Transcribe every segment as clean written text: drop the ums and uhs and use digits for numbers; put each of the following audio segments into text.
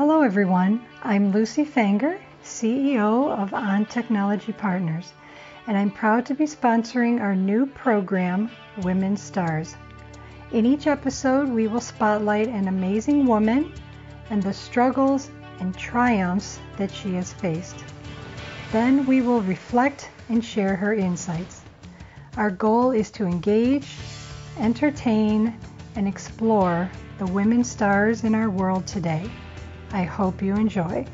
Hello everyone, I'm Lucy Fanger, CEO of On Technology Partners, and I'm proud to be sponsoring our new program, Women STaRs. In each episode, we will spotlight an amazing woman and the struggles and triumphs that she has faced. Then we will reflect and share her insights. Our goal is to engage, entertain, and explore the women STaRs in our world today. I hope you enjoy.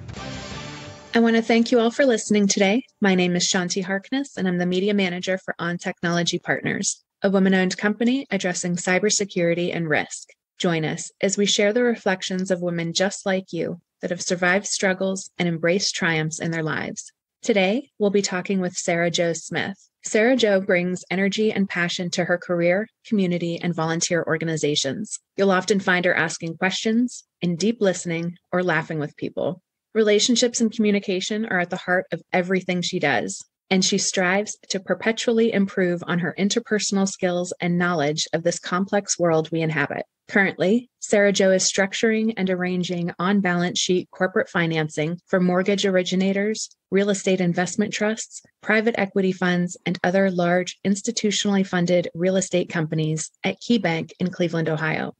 I want to thank you all for listening today. My name is Shanti Harkness, and I'm the Media Manager for On Technology Partners, a woman-owned company addressing cybersecurity and risk. Join us as we share the reflections of women just like you that have survived struggles and embraced triumphs in their lives. Today, we'll be talking with Sara Jo Smith. Sara Jo brings energy and passion to her career, community, and volunteer organizations. You'll often find her asking questions, in deep listening, or laughing with people. Relationships and communication are at the heart of everything she does, and she strives to perpetually improve on her interpersonal skills and knowledge of this complex world we inhabit. Currently, Sara Jo is structuring and arranging on-balance sheet corporate financing for mortgage originators, real estate investment trusts, private equity funds, and other large institutionally funded real estate companies at KeyBank in Cleveland, Ohio.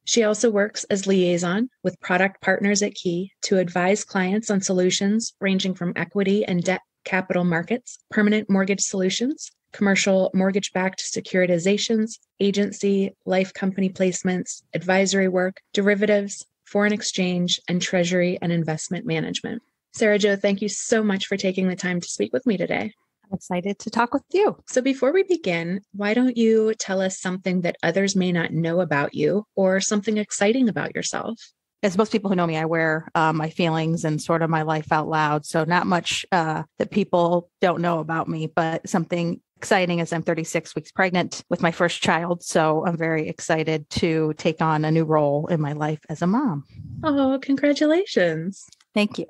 She also works as liaison with product partners at Key to advise clients on solutions ranging from equity and debt capital markets, permanent mortgage solutions, commercial mortgage-backed securitizations, agency, life company placements, advisory work, derivatives, foreign exchange, and treasury and investment management. Sara Jo, thank you so much for taking the time to speak with me today. I'm excited to talk with you. So before we begin, why don't you tell us something that others may not know about you or something exciting about yourself? As most people who know me, I wear my feelings and sort of my life out loud. So not much that people don't know about me, but something exciting is I'm 36 weeks pregnant with my first child. So I'm very excited to take on a new role in my life as a mom. Oh, congratulations. Thank you.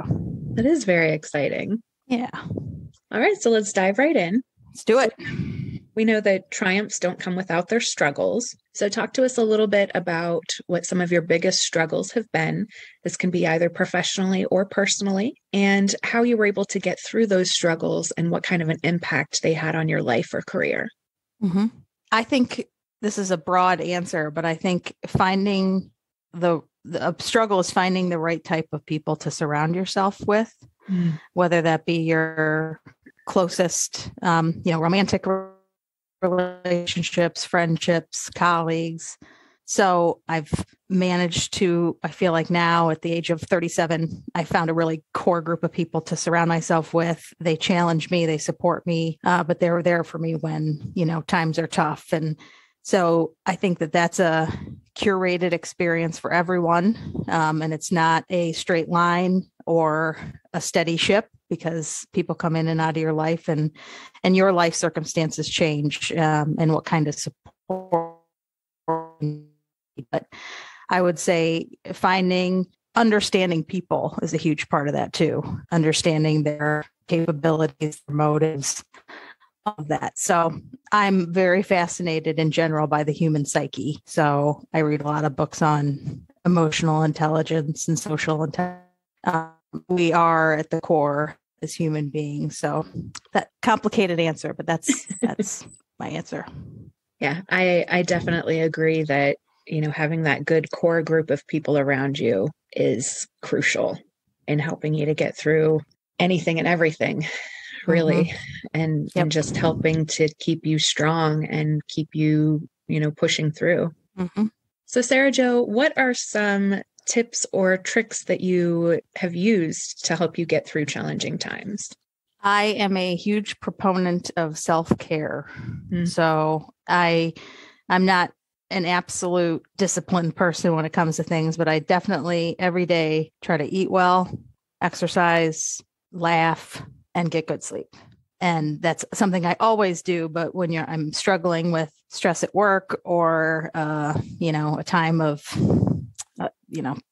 That is very exciting. Yeah. All right, so let's dive right in. Let's do it. We know that triumphs don't come without their struggles. So talk to us a little bit about what some of your biggest struggles have been. This can be either professionally or personally, and how you were able to get through those struggles and what kind of an impact they had on your life or career. Mm-hmm. I think this is a broad answer, but I think finding the struggle is finding the right type of people to surround yourself with, whether that be your closest, romantic relationships, friendships, colleagues. So I've managed to, I feel like now at the age of 37, I found a really core group of people to surround myself with. They challenge me, they support me, but they were there for me when, times are tough. And so I think that that's a curated experience for everyone. And it's not a straight line or a steady ship, because people come in and out of your life and your life circumstances change, and what kind of support. But I would say understanding people is a huge part of that too. Understanding their capabilities, their motives, all of that. So I'm very fascinated in general by the human psyche. So I read a lot of books on emotional intelligence and social intelligence. We are at the core as human beings. So that complicated answer, but that's my answer. Yeah, I definitely agree that, having that good core group of people around you is crucial in helping you to get through anything and everything, really, and just helping to keep you strong and keep you, pushing through. Mm-hmm. So Sara Jo, what are some tips or tricks that you have used to help you get through challenging times? I am a huge proponent of self-care. So I'm not an absolute disciplined person when it comes to things, but I definitely every day try to eat well, exercise, laugh, and get good sleep. And that's something I always do. But when I'm struggling with stress at work or, a time of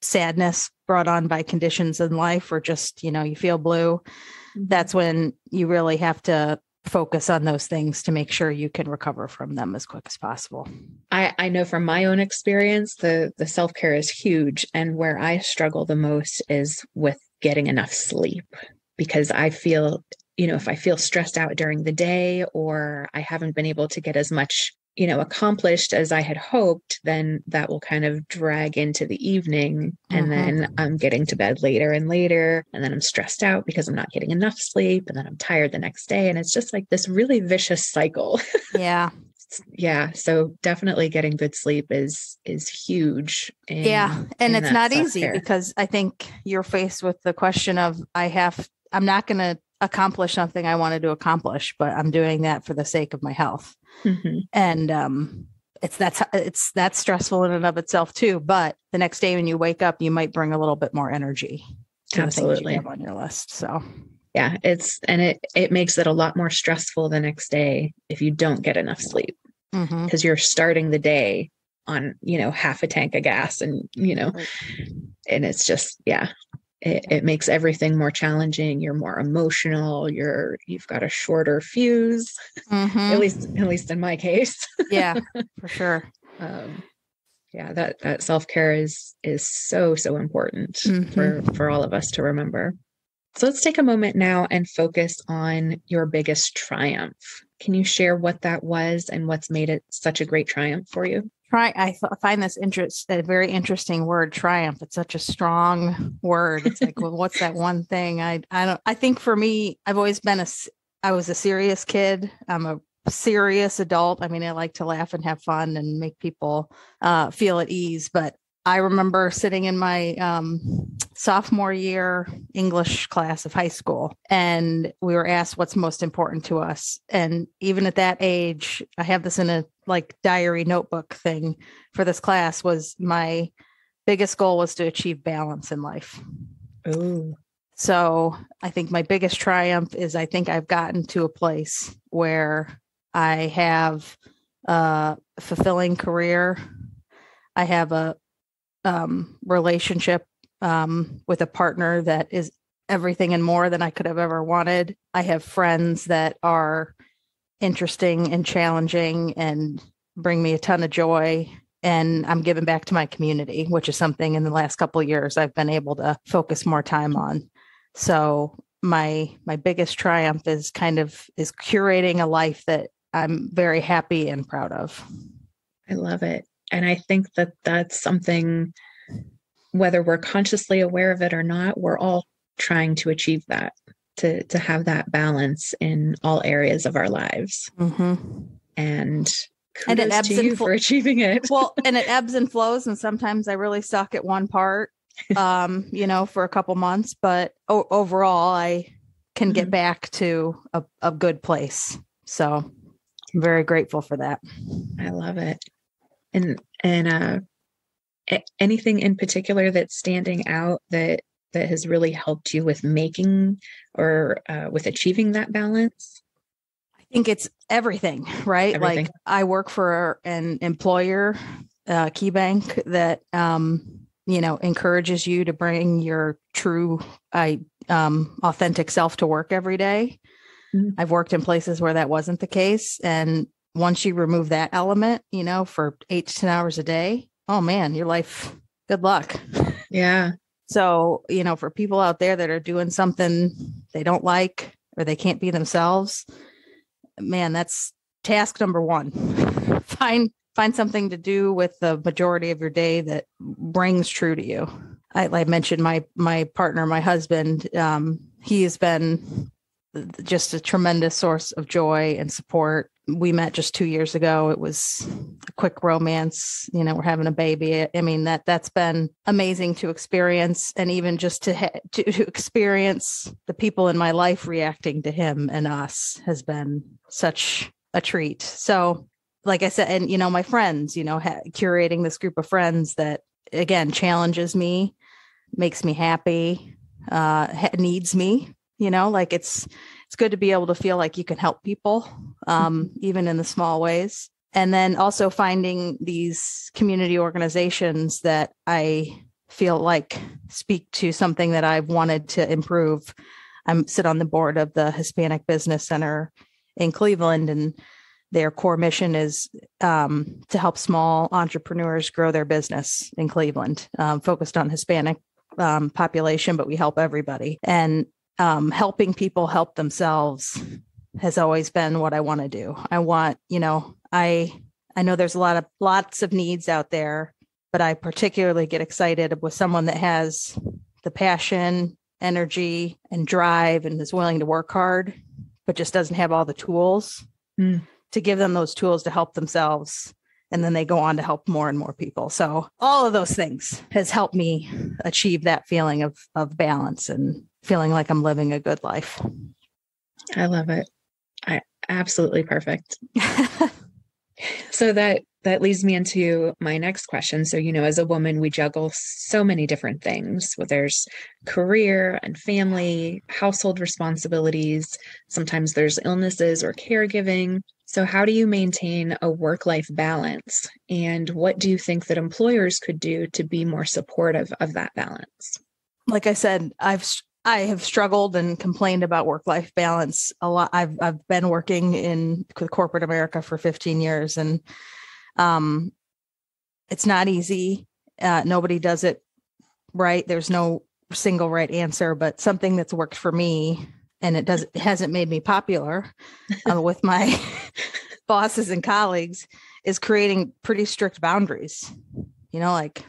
sadness brought on by conditions in life, or just, you feel blue, that's when you really have to focus on those things to make sure you can recover from them as quick as possible. I know from my own experience, the self-care is huge. And where I struggle the most is with getting enough sleep, because I feel, if I feel stressed out during the day, or I haven't been able to get as much, accomplished as I had hoped, then that will kind of drag into the evening. And then I'm getting to bed later and later. And then I'm stressed out because I'm not getting enough sleep. And then I'm tired the next day. And it's just like this really vicious cycle. Yeah. Yeah. So definitely getting good sleep is huge. And it's not easy, because I think you're faced with the question of, I'm not going to accomplish something I wanted to accomplish, but I'm doing that for the sake of my health. And it's that's stressful in and of itself too. But the next day when you wake up, you might bring a little bit more energy to the things you have on your list. So yeah, it makes it a lot more stressful the next day if you don't get enough sleep, because you're starting the day on, half a tank of gas, and, and it's just, it makes everything more challenging. You're more emotional. You've got a shorter fuse, at least in my case. Yeah, for sure. That self-care is so important for all of us to remember. So let's take a moment now and focus on your biggest triumph. Can you share what that was and what's made it such a great triumph for you? I find this a very interesting word, triumph. It's such a strong word. It's like, well, what's that one thing? I think for me, I've always been I was a serious kid. I'm a serious adult. I mean, I like to laugh and have fun and make people feel at ease. But I remember sitting in my sophomore year English class of high school, and we were asked what's most important to us. And even at that age, I have this in a diary notebook thing for this class, was my biggest goal was to achieve balance in life. Ooh. So I think my biggest triumph is I think I've gotten to a place where I have a fulfilling career. I have a relationship with a partner that is everything and more than I could have ever wanted. I have friends that are interesting and challenging and bring me a ton of joy. And I'm giving back to my community, which is something in the last couple of years I've been able to focus more time on. So my biggest triumph is curating a life that I'm very happy and proud of. I love it. And I think that that's something, whether we're consciously aware of it or not, we're all trying to achieve that, to have that balance in all areas of our lives. And kudos to you for achieving it. Well, and it ebbs and flows. And sometimes I really suck at one part, for a couple months, but overall I can get back to a good place. So I'm very grateful for that. I love it. And anything in particular that's standing out that has really helped you with making or with achieving that balance? I think it's everything, right? Everything. Like I work for an employer, KeyBank, that, encourages you to bring your true, authentic self to work every day. I've worked in places where that wasn't the case. And once you remove that element, for 8 to 10 hours a day, oh man, your life, good luck. Yeah. So, for people out there that are doing something they don't like, or they can't be themselves, man, that's task number one. Find something to do with the majority of your day that rings true to you. I mentioned my partner, my husband, he has been just a tremendous source of joy and support. We met just 2 years ago. It was a quick romance. We're having a baby. I mean, that's been amazing to experience. And even just to experience the people in my life reacting to him and us has been such a treat. So like I said, and, my friends, curating this group of friends that, again, challenges me, makes me happy, needs me, it's good to be able to feel like you can help people, even in the small ways. And then also finding these community organizations that I feel like speak to something that I've wanted to improve. I sit on the board of the Hispanic Business Center in Cleveland, and their core mission is to help small entrepreneurs grow their business in Cleveland, focused on Hispanic population, but we help everybody. And helping people help themselves has always been what I want to do. I want, I know there's lots of needs out there, but I particularly get excited with someone that has the passion, energy, and drive and is willing to work hard, but just doesn't have all the tools to give them those tools to help themselves. And then they go on to help more and more people. So all of those things has helped me achieve that feeling of balance and feeling like I'm living a good life. I love it. Absolutely perfect. So that leads me into my next question. So, as a woman, we juggle so many different things. Well, there's career and family, household responsibilities. Sometimes there's illnesses or caregiving. So how do you maintain a work-life balance? And what do you think that employers could do to be more supportive of that balance? Like I said, I have struggled and complained about work-life balance a lot. I've been working in corporate America for 15 years, and it's not easy. Nobody does it right. There's no single right answer, but something that's worked for me, and it hasn't made me popular with my bosses and colleagues, is creating pretty strict boundaries. Like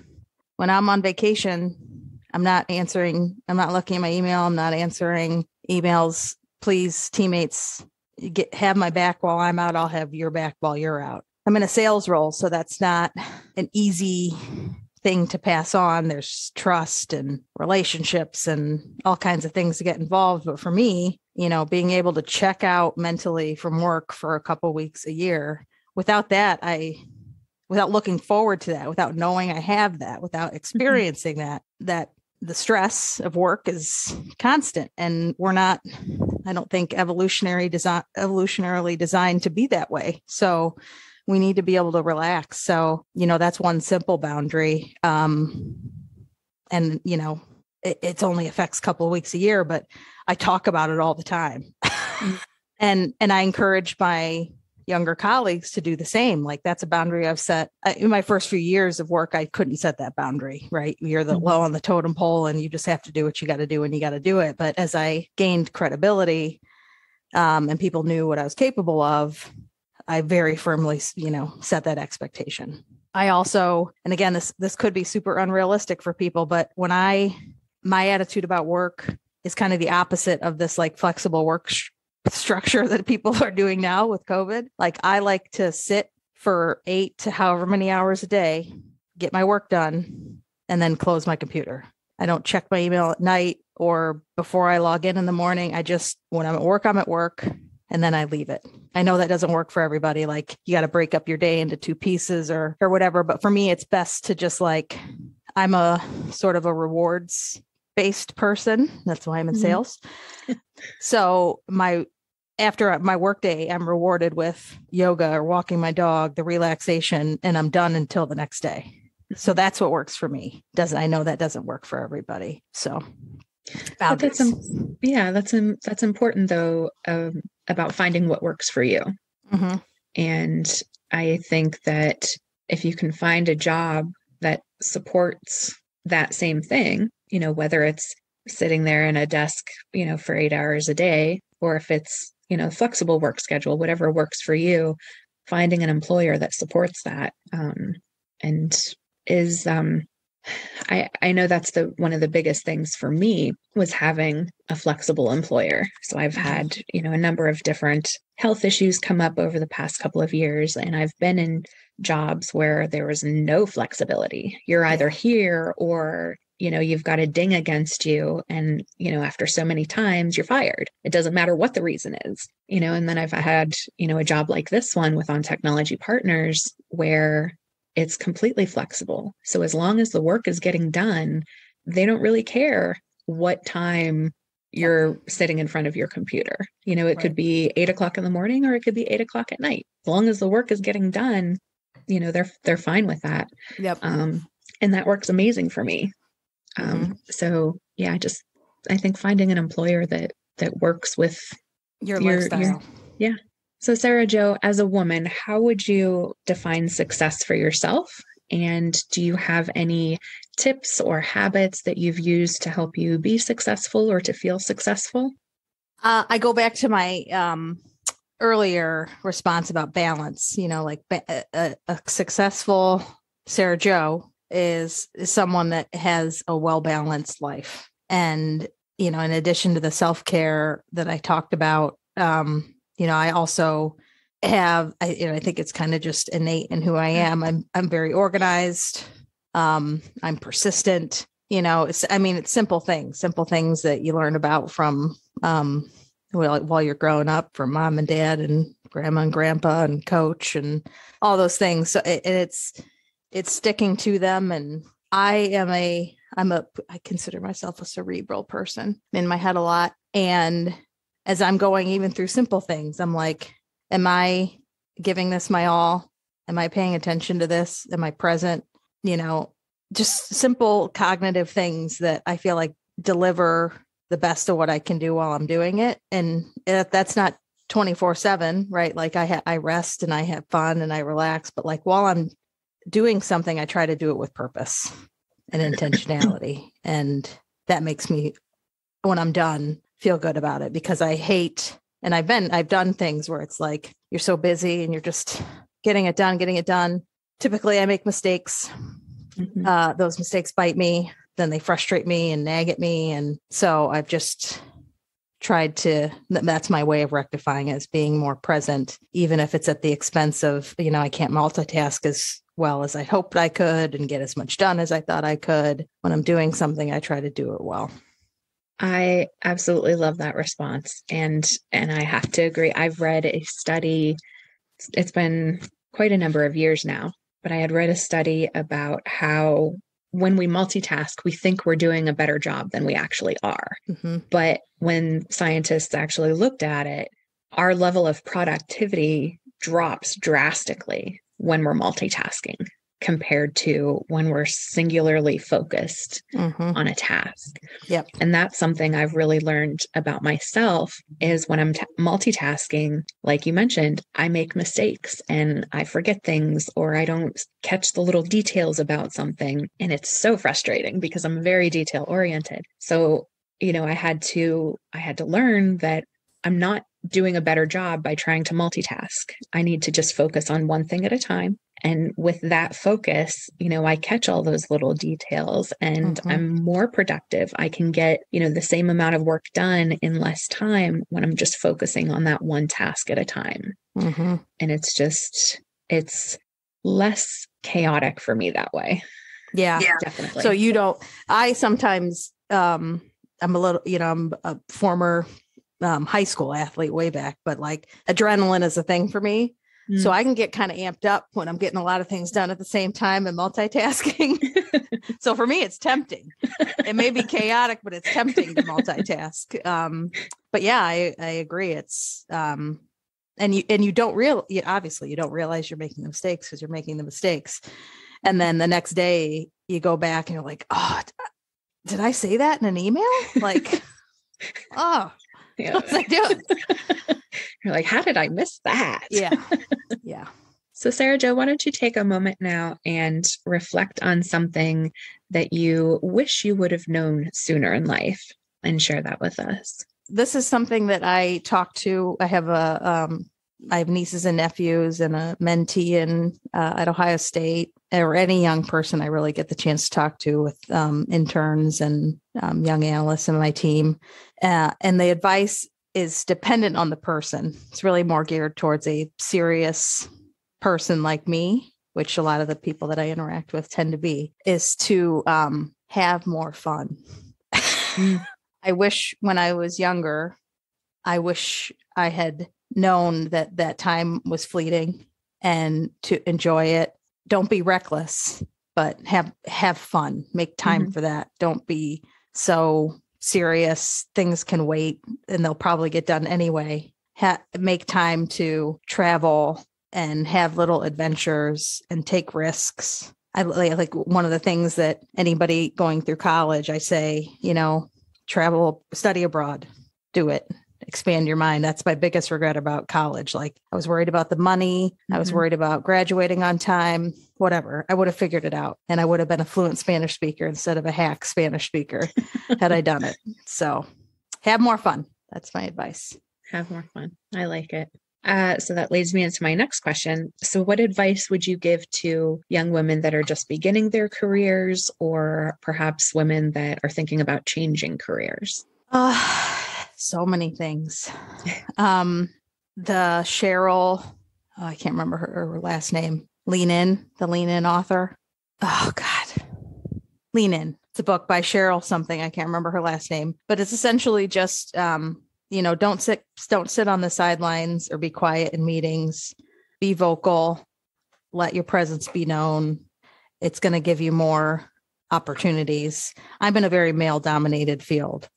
when I'm on vacation, I'm not looking at my email. I'm not answering emails. Please, teammates, have my back while I'm out. I'll have your back while you're out. I'm in a sales role, so that's not an easy thing to pass on. There's trust and relationships and all kinds of things to get involved. But for me, being able to check out mentally from work for a couple weeks a year, without looking forward to that, without knowing I have that, without experiencing that the stress of work is constant, and I don't think evolutionarily designed to be that way. So we need to be able to relax. So, that's one simple boundary. And, it only affects a couple of weeks a year, but I talk about it all the time. and I encourage my younger colleagues to do the same. Like, that's a boundary I've set. In my first few years of work, I couldn't set that boundary, right? You're low on the totem pole, and you just have to do what you got to do when you got to do it. But as I gained credibility, and people knew what I was capable of, I very firmly, set that expectation. I also, and again, this could be super unrealistic for people, but my attitude about work is kind of the opposite of this like flexible work structure that people are doing now with COVID. Like, I like to sit for 8 to however many hours a day, get my work done, and then close my computer. I don't check my email at night or before I log in the morning. When I'm at work, and then I leave it. I know that doesn't work for everybody. Like, you got to break up your day into 2 pieces or whatever. But for me, it's best to just I'm a sort of a rewards based person. That's why I'm in sales. So after my workday, I'm rewarded with yoga or walking my dog, the relaxation, and I'm done until the next day. So that's what works for me. I know that doesn't work for everybody. So that's important though, about finding what works for you. Mm-hmm. And I think that if you can find a job that supports that same thing, whether it's sitting there in a desk, for 8 hours a day, or if it's, flexible work schedule, whatever works for you, finding an employer that supports that, and is, I know that's one of the biggest things for me was having a flexible employer. So I've had, a number of different health issues come up over the past couple of years, and I've been in jobs where there was no flexibility. You're either here or, you've got a ding against you, and, after so many times you're fired. It doesn't matter what the reason is, and then I've had, a job like this one with On Technology Partners where it's completely flexible. So as long as the work is getting done, they don't really care what time you're sitting in front of your computer. It could be 8 o'clock in the morning, or it could be 8 o'clock at night. As long as the work is getting done, they're fine with that. Yep. And that works amazing for me. So yeah, I think finding an employer that works with your lifestyle. So, Sarah Jo, as a woman, how would you define success for yourself? And do you have any tips or habits that you've used to help you be successful or to feel successful? I go back to my earlier response about balance. Like a successful Sarah Jo is someone that has a well-balanced life. And, in addition to the self-care that I talked about, I also have, I think it's kind of just innate in who I am. I'm very organized. I'm persistent. It's simple things that you learn about from, while you're growing up, from mom and dad and grandma and grandpa and coach and all those things. So it's sticking to them. And I consider myself a cerebral person. I'm in my head a lot. And as I'm going even through simple things, I'm like, am I giving this my all? Am I paying attention to this? Am I present? Just simple cognitive things that I feel like deliver the best of what I can do while I'm doing it. And that's not 24/7, right? Like I rest and I have fun and I relax, but like while I'm doing something, I try to do it with purpose and intentionality. And that makes me, when I'm done, feel good about it, because I hate, and I've done things where it's like, you're so busy and you're just getting it done. Typically I make mistakes. Mm-hmm. Those mistakes bite me, then they frustrate me and nag at me. And so I've just tried to, that's my way of rectifying it, is being more present, even if it's at the expense of, I can't multitask as well as I hoped I could and get as much done as I thought I could. When I'm doing something, I try to do it well. I absolutely love that response. And I have to agree. I've read a study, it's been quite a number of years now, but I had read a study about how when we multitask, we think we're doing a better job than we actually are. Mm-hmm. But when scientists actually looked at it, our level of productivity drops drastically when we're multitasking compared to when we're singularly focused on a task. Yep. And that's something I've really learned about myself, is when I'm multitasking, like you mentioned, I make mistakes and I forget things, or I don't catch the little details about something. And it's so frustrating because I'm very detail oriented. So, I had to learn that I'm not doing a better job by trying to multitask. I need to just focus on one thing at a time. And with that focus, I catch all those little details and I'm more productive. I can get, the same amount of work done in less time when I'm just focusing on that one task at a time. Mm-hmm. And it's less chaotic for me that way. Yeah, definitely. So I sometimes, I'm a little, I'm a former high school athlete way back, but like adrenaline is a thing for me. So I can get kind of amped up when I'm getting a lot of things done at the same time and multitasking. So for me, it's tempting. It may be chaotic, but it's tempting to multitask. But yeah, I agree. It's, and you don't obviously you don't realize you're making the mistakes because you're making the mistakes. And then the next day you go back and you're like, oh, did I say that in an email? Like, oh, yeah. What was I doing? You're like, how did I miss that? Yeah. So Sarah Jo, why don't you take a moment now and reflect on something that you wish you would have known sooner in life and share that with us. This is something that I talk to. I have nieces and nephews and a mentee at Ohio State, or any young person I really get the chance to talk to with interns and young analysts in my team. And the advice is dependent on the person. It's really more geared towards a serious person like me, which a lot of the people that I interact with tend to be, is to have more fun. I wish when I was younger, I wish I had known that time was fleeting and to enjoy it. Don't be reckless, but have fun. Make time for that. Don't be so serious. Things can wait and they'll probably get done anyway. Make time to travel and have little adventures and take risks. I like one of the things that anybody going through college, I say, travel, study abroad, do it. expand your mind. That's my biggest regret about college. Like I was worried about the money. I was worried about graduating on time, whatever. I would have figured it out and I would have been a fluent Spanish speaker instead of a hack Spanish speaker had I done it. So have more fun. That's my advice. Have more fun. I like it. So that leads me into my next question. So what advice would you give to young women that are just beginning their careers, or perhaps women that are thinking about changing careers? So many things. The Cheryl, I can't remember her last name, the Lean In author. Oh God. Lean In. It's a book by Cheryl something. I can't remember her last name, but it's essentially just, don't sit on the sidelines or be quiet in meetings, be vocal, let your presence be known. It's going to give you more opportunities. I'm in a very male dominated field.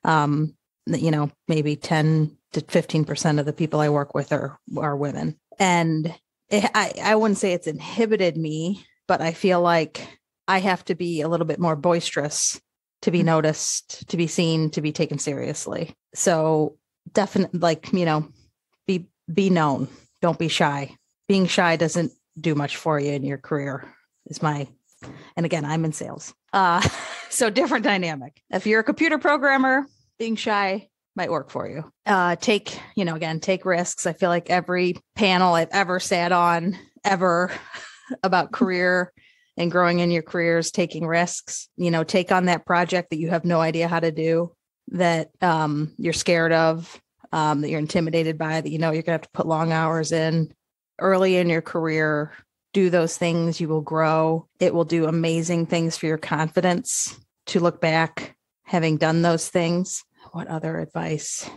Maybe 10 to 15% of the people I work with are women. And I wouldn't say it's inhibited me, but I feel like I have to be a little bit more boisterous to be noticed, to be seen, to be taken seriously. So definitely, be known. Don't be shy. Being shy doesn't do much for you in your career and again, I'm in sales. So different dynamic. If you're a computer programmer, being shy might work for you. Take risks. I feel like every panel I've ever sat on about career and growing in your careers, taking risks, take on that project that you have no idea how to do, that you're scared of, that you're intimidated by, that you're going to have to put long hours in early in your career. Do those things. You will grow. It will do amazing things for your confidence to look back having done those things. What other advice?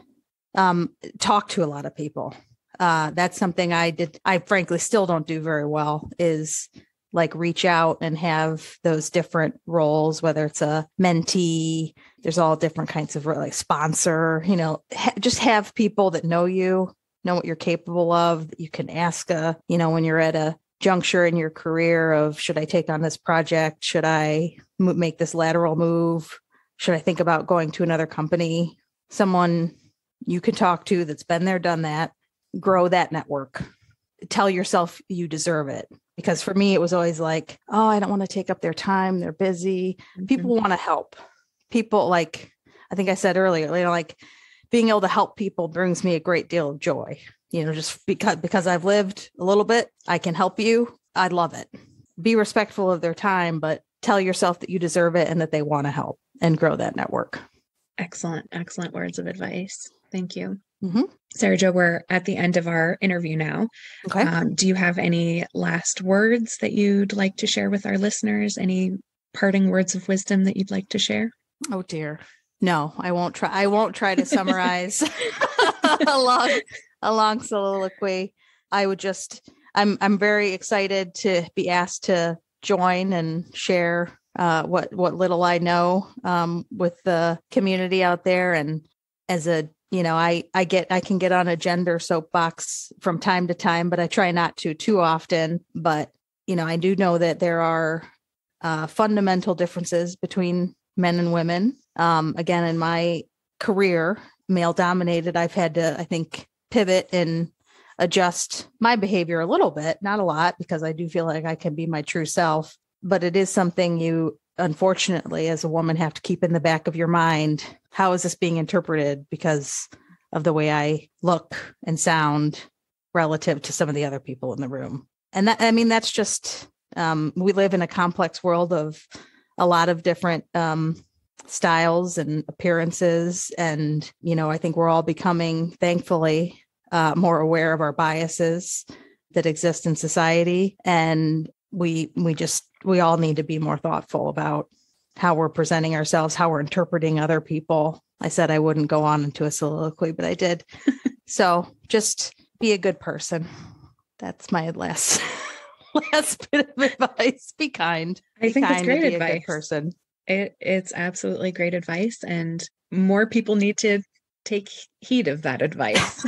Talk to a lot of people. That's something I frankly still don't do very well, is like reach out and have those different roles, whether it's a mentee, there's all different kinds of like sponsor, just have people that know you, know what you're capable of, that you can ask, when you're at a juncture in your career of, should I take on this project? Should I make this lateral move? Should I think about going to another company? Someone you can talk to that's been there, done that, grow that network. Tell yourself you deserve it. Because for me, it was always like, oh, I don't want to take up their time. They're busy. People want to help. People, like, I think I said earlier, like being able to help people brings me a great deal of joy. Just because I've lived a little bit, I can help you. I love it. Be respectful of their time, but tell yourself that you deserve it and that they want to help and grow that network. Excellent. Excellent words of advice. Thank you. Mm-hmm. Sara Jo, we're at the end of our interview now. Okay. Do you have any last words that you'd like to share with our listeners? Any parting words of wisdom that you'd like to share? Oh dear. No, I won't try. I won't try to summarize a long soliloquy. I would I'm very excited to be asked to join and share what little I know with the community out there. And as a I can get on a gender soapbox from time to time, but I try not to too often. But, I do know that there are fundamental differences between men and women. Again, in my career, male dominated, I've had to, I think, pivot and adjust my behavior a little bit, not a lot, because I do feel like I can be my true self. But it is something you, unfortunately, as a woman, have to keep in the back of your mind. How is this being interpreted because of the way I look and sound relative to some of the other people in the room? And that's just, we live in a complex world of a lot of different styles and appearances. And, I think we're all becoming, thankfully, more aware of our biases that exist in society. And we all need to be more thoughtful about how we're presenting ourselves, how we're interpreting other people. I said I wouldn't go on into a soliloquy, but I did. So just be a good person. That's my last bit of advice. Be kind. I think it's great advice. Be a good person. It's absolutely great advice, and more people need to take heed of that advice.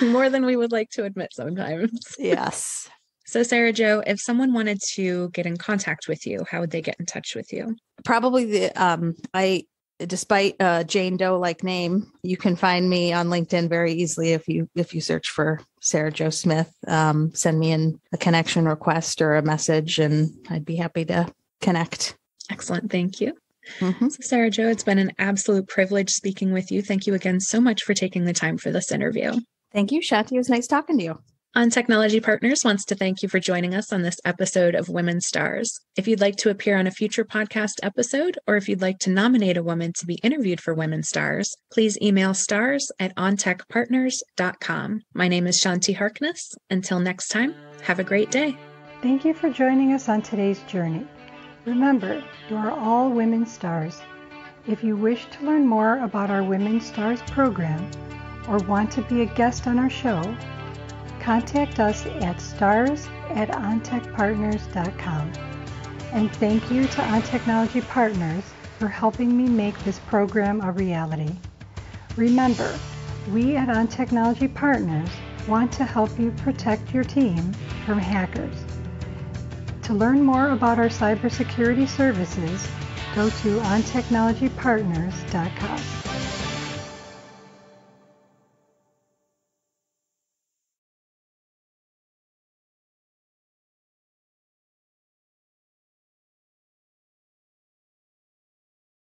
More than we would like to admit sometimes. Yes. So Sara Jo, if someone wanted to get in contact with you, how would they get in touch with you? Probably despite a Jane Doe-like name, you can find me on LinkedIn very easily if you search for Sara Jo Smith. Send me a connection request or a message, and I'd be happy to connect. Excellent. Thank you. Mm-hmm. So Sara Jo, it's been an absolute privilege speaking with you. Thank you again so much for taking the time for this interview. Thank you, Shanti. It was nice talking to you. On Technology Partners wants to thank you for joining us on this episode of Women STaRs. If you'd like to appear on a future podcast episode, or if you'd like to nominate a woman to be interviewed for Women STaRs, please email stars@ontechpartners.com. My name is Shanti Harkness. Until next time, have a great day. Thank you for joining us on today's journey. Remember, you are all women stars. If you wish to learn more about our Women STaRs program or want to be a guest on our show, contact us at stars@ontechpartners.com. And thank you to On Technology Partners for helping me make this program a reality. Remember, we at On Technology Partners want to help you protect your team from hackers. To learn more about our cybersecurity services, go to ontechnologypartners.com.